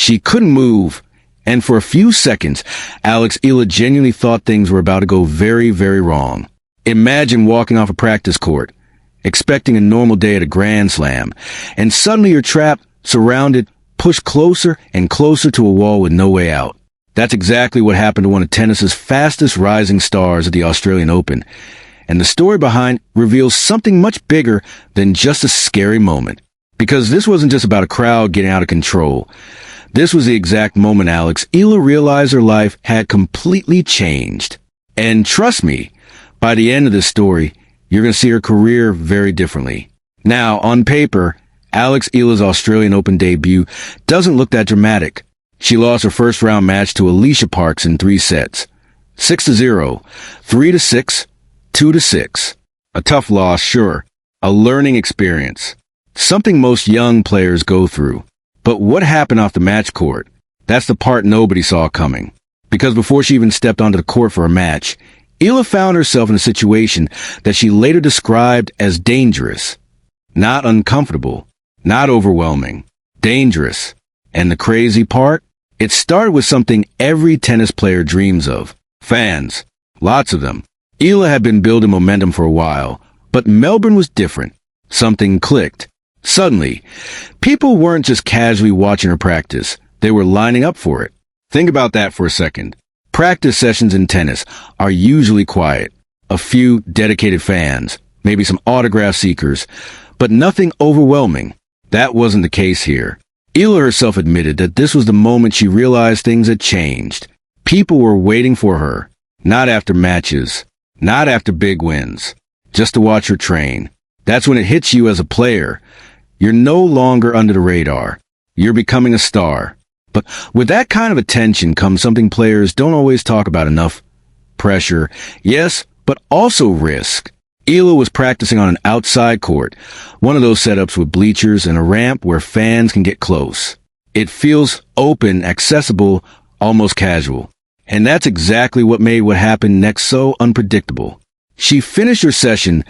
She couldn't move, and for a few seconds, Eala genuinely thought things were about to go very, very wrong. Imagine walking off a practice court, expecting a normal day at a Grand Slam, and suddenly you're trapped, surrounded, pushed closer and closer to a wall with no way out. That's exactly what happened to one of tennis's fastest rising stars at the Australian Open. And the story behind reveals something much bigger than just a scary moment. Because this wasn't just about a crowd getting out of control. This was the exact moment Eala realized her life had completely changed. And trust me, by the end of this story, you're going to see her career very differently. Now, on paper, Eala's Australian Open debut doesn't look that dramatic. She lost her first round match to Alicia Parks in 3 sets. 6-0, 3-6, 2-6. A tough loss, sure. A learning experience. Something most young players go through. But what happened off the match court? That's the part nobody saw coming. Because before she even stepped onto the court for a match, Eala found herself in a situation that she later described as dangerous. Not uncomfortable. Not overwhelming. Dangerous. And the crazy part? It started with something every tennis player dreams of. Fans. Lots of them. Eala had been building momentum for a while, but Melbourne was different. Something clicked. Suddenly, people weren't just casually watching her practice. They were lining up for it. Think about that for a second. Practice sessions in tennis are usually quiet. A few dedicated fans, maybe some autograph seekers, but nothing overwhelming. That wasn't the case here. Eala herself admitted that this was the moment she realized things had changed. People were waiting for her, not after matches, not after big wins, just to watch her train. That's when it hits you as a player. You're no longer under the radar. You're becoming a star. But with that kind of attention comes something players don't always talk about enough. Pressure, yes, but also risk. Eala was practicing on an outside court, one of those setups with bleachers and a ramp where fans can get close. It feels open, accessible, almost casual. And that's exactly what made what happened next so unpredictable. She finished her session,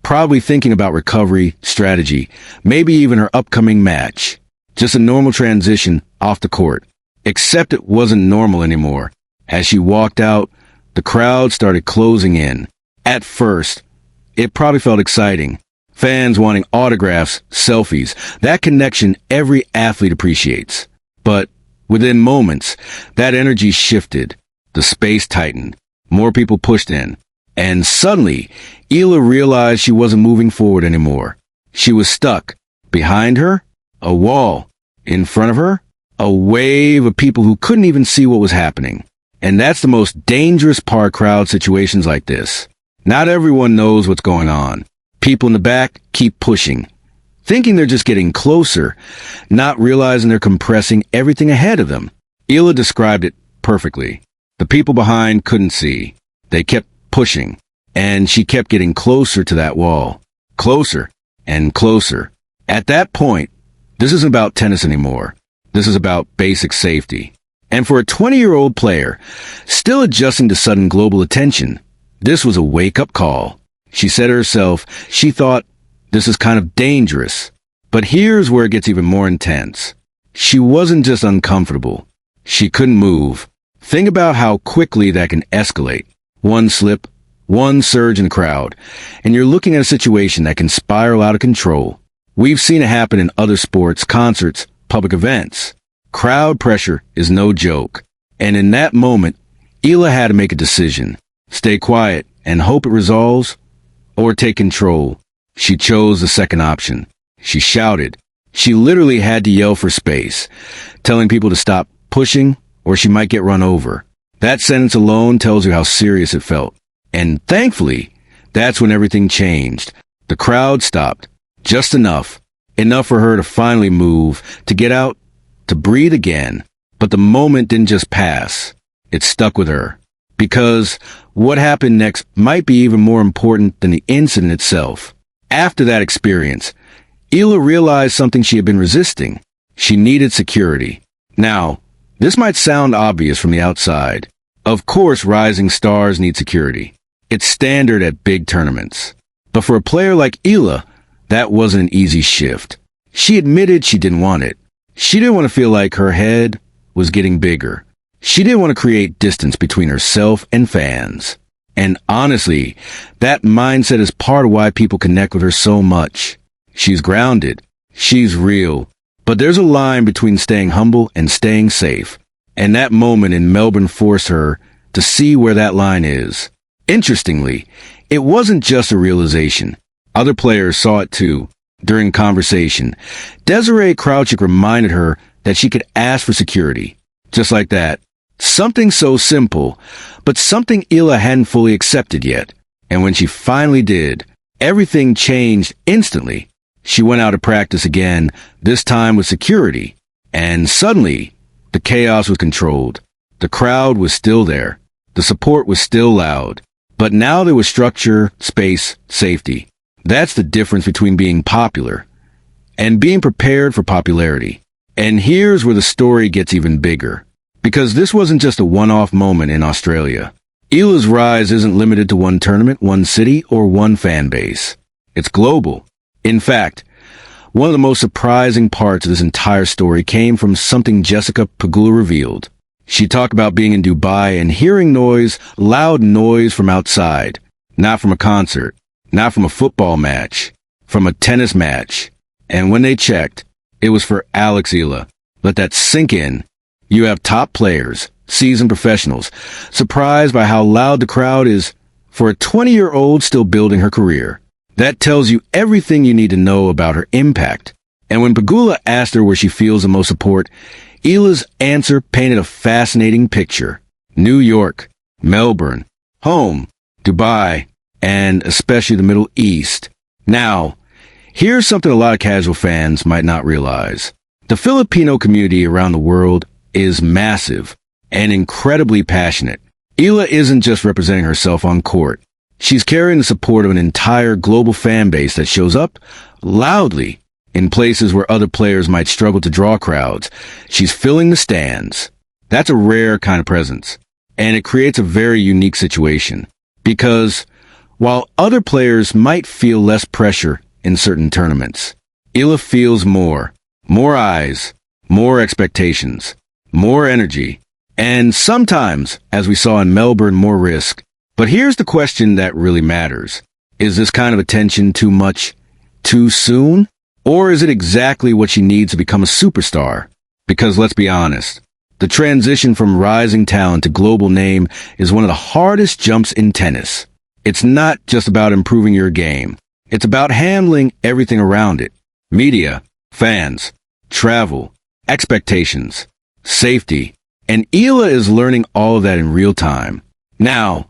probably thinking about recovery, strategy, maybe even her upcoming match. Just a normal transition off the court. Except it wasn't normal anymore. As she walked out, the crowd started closing in. At first, it probably felt exciting. Fans wanting autographs, selfies, that connection every athlete appreciates. But within moments, that energy shifted. The space tightened. More people pushed in. And suddenly, Eala realized she wasn't moving forward anymore. She was stuck. Behind her, a wall. In front of her, a wave of people who couldn't even see what was happening. And that's the most dangerous part of crowd situations like this. Not everyone knows what's going on. People in the back keep pushing, thinking they're just getting closer, not realizing they're compressing everything ahead of them. Eala described it perfectly. The people behind couldn't see. They kept pushing, and she kept getting closer to that wall. Closer and closer. At that point, this isn't about tennis anymore. This is about basic safety. And for a 20-year-old player, still adjusting to sudden global attention, this was a wake-up call. She said to herself, she thought, this is kind of dangerous. But here's where it gets even more intense. She wasn't just uncomfortable. She couldn't move. Think about how quickly that can escalate. One slip, one surge in the crowd, and you're looking at a situation that can spiral out of control. We've seen it happen in other sports, concerts, public events. Crowd pressure is no joke. And in that moment, Eala had to make a decision. Stay quiet and hope it resolves, or take control. She chose the second option. She shouted. She literally had to yell for space, telling people to stop pushing or she might get run over. That sentence alone tells you how serious it felt. And thankfully, that's when everything changed. The crowd stopped. Just enough. Enough for her to finally move, to get out, to breathe again. But the moment didn't just pass. It stuck with her. Because what happened next might be even more important than the incident itself. After that experience, Eala realized something she had been resisting. She needed security. Now, this might sound obvious from the outside. Of course, rising stars need security. It's standard at big tournaments. But for a player like Eala, that wasn't an easy shift. She admitted she didn't want it. She didn't want to feel like her head was getting bigger. She didn't want to create distance between herself and fans. And honestly, that mindset is part of why people connect with her so much. She's grounded. She's real. But there's a line between staying humble and staying safe. And that moment in Melbourne forced her to see where that line is. Interestingly, it wasn't just a realization. Other players saw it too. During conversation, Desiree Crouchick reminded her that she could ask for security. Just like that. Something so simple, but something Eala hadn't fully accepted yet. And when she finally did, everything changed instantly. She went out to practice again, this time with security. And suddenly, the chaos was controlled. The crowd was still there. The support was still loud. But now there was structure, space, safety. That's the difference between being popular and being prepared for popularity. And here's where the story gets even bigger. Because this wasn't just a one-off moment in Australia. Eala's rise isn't limited to one tournament, one city, or one fan base. It's global. In fact, one of the most surprising parts of this entire story came from something Jessica Pegula revealed. She talked about being in Dubai and hearing noise, loud noise from outside. Not from a concert, not from a football match, from a tennis match. And when they checked, it was for Alex Eala. Let that sink in. You have top players, seasoned professionals, surprised by how loud the crowd is for a 20-year-old still building her career. That tells you everything you need to know about her impact. And when Pegula asked her where she feels the most support, Eala's answer painted a fascinating picture. New York, Melbourne, home, Dubai, and especially the Middle East. Now, here's something a lot of casual fans might not realize. The Filipino community around the world is massive and incredibly passionate. Eala isn't just representing herself on court. She's carrying the support of an entire global fan base that shows up loudly in places where other players might struggle to draw crowds. She's filling the stands. That's a rare kind of presence, and it creates a very unique situation. Because while other players might feel less pressure in certain tournaments, Eala feels more eyes, more expectations, more energy, and sometimes, as we saw in Melbourne, more risk. But here's the question that really matters. Is this kind of attention too much, too soon? Or is it exactly what she needs to become a superstar? Because let's be honest, the transition from rising talent to global name is one of the hardest jumps in tennis. It's not just about improving your game. It's about handling everything around it. Media, fans, travel, expectations, safety, and Eala is learning all of that in real time. Now,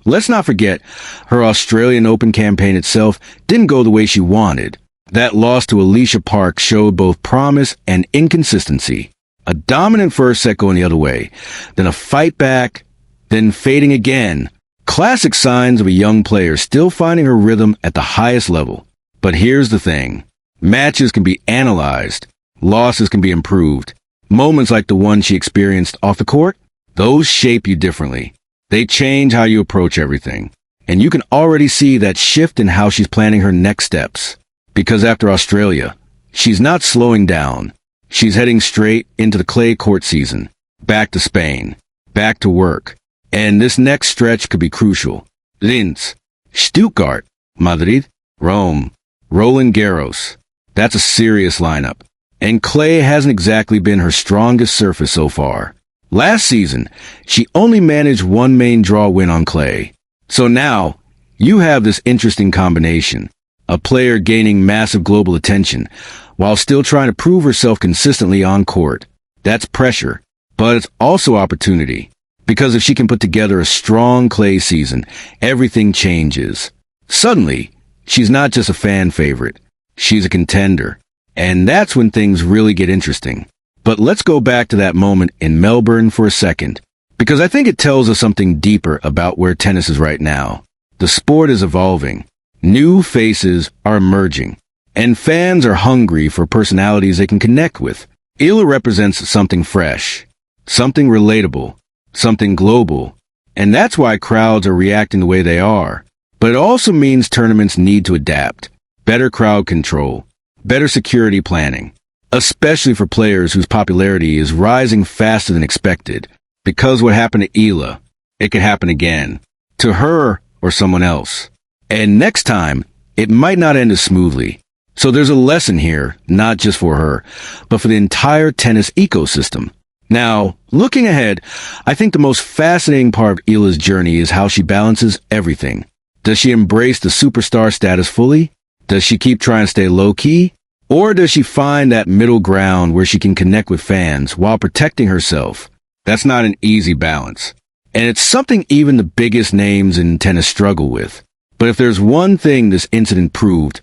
let's not forget, her Australian Open campaign itself didn't go the way she wanted. That loss to Alicia Park showed both promise and inconsistency. A dominant first set going the other way, then a fight back, then fading again. Classic signs of a young player still finding her rhythm at the highest level. But here's the thing. Matches can be analyzed. Losses can be improved. Moments like the one she experienced off the court, those shape you differently. They change how you approach everything. And you can already see that shift in how she's planning her next steps. Because after Australia, she's not slowing down. She's heading straight into the clay court season. Back to Spain. Back to work. And this next stretch could be crucial. Linz, Stuttgart, Madrid, Rome, Roland Garros. That's a serious lineup. And clay hasn't exactly been her strongest surface so far. Last season, she only managed one main draw win on clay. So now, you have this interesting combination. A player gaining massive global attention, while still trying to prove herself consistently on court. That's pressure, but it's also opportunity. Because if she can put together a strong clay season, everything changes. Suddenly, she's not just a fan favorite. She's a contender. And that's when things really get interesting. But let's go back to that moment in Melbourne for a second, because I think it tells us something deeper about where tennis is right now. The sport is evolving. New faces are emerging. And fans are hungry for personalities they can connect with. Eala represents something fresh, something relatable, something global. And that's why crowds are reacting the way they are. But it also means tournaments need to adapt. Better crowd control. Better security planning, especially for players whose popularity is rising faster than expected. Because what happened to Eala, it could happen again, to her or someone else. And next time, it might not end as smoothly. So there's a lesson here, not just for her, but for the entire tennis ecosystem. Now, looking ahead, I think the most fascinating part of Eala's journey is how she balances everything. Does she embrace the superstar status fully? Does she keep trying to stay low-key? Or does she find that middle ground where she can connect with fans while protecting herself? That's not an easy balance. And it's something even the biggest names in tennis struggle with. But if there's one thing this incident proved,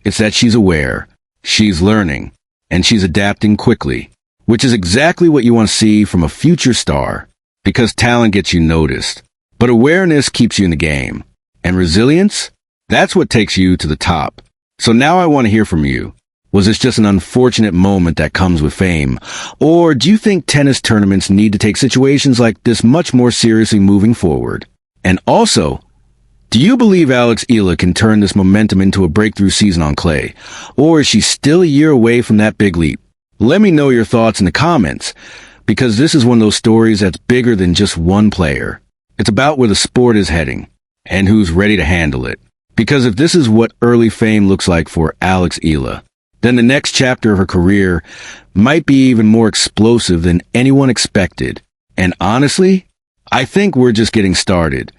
it's that she's aware, she's learning, and she's adapting quickly, which is exactly what you want to see from a future star, because talent gets you noticed. But awareness keeps you in the game. And resilience? That's what takes you to the top. So now I want to hear from you. Was this just an unfortunate moment that comes with fame? Or do you think tennis tournaments need to take situations like this much more seriously moving forward? And also, do you believe Alex Eala can turn this momentum into a breakthrough season on clay? Or is she still a year away from that big leap? Let me know your thoughts in the comments, because this is one of those stories that's bigger than just one player. It's about where the sport is heading, and who's ready to handle it. Because if this is what early fame looks like for Alex Eala, then the next chapter of her career might be even more explosive than anyone expected. And honestly, I think we're just getting started.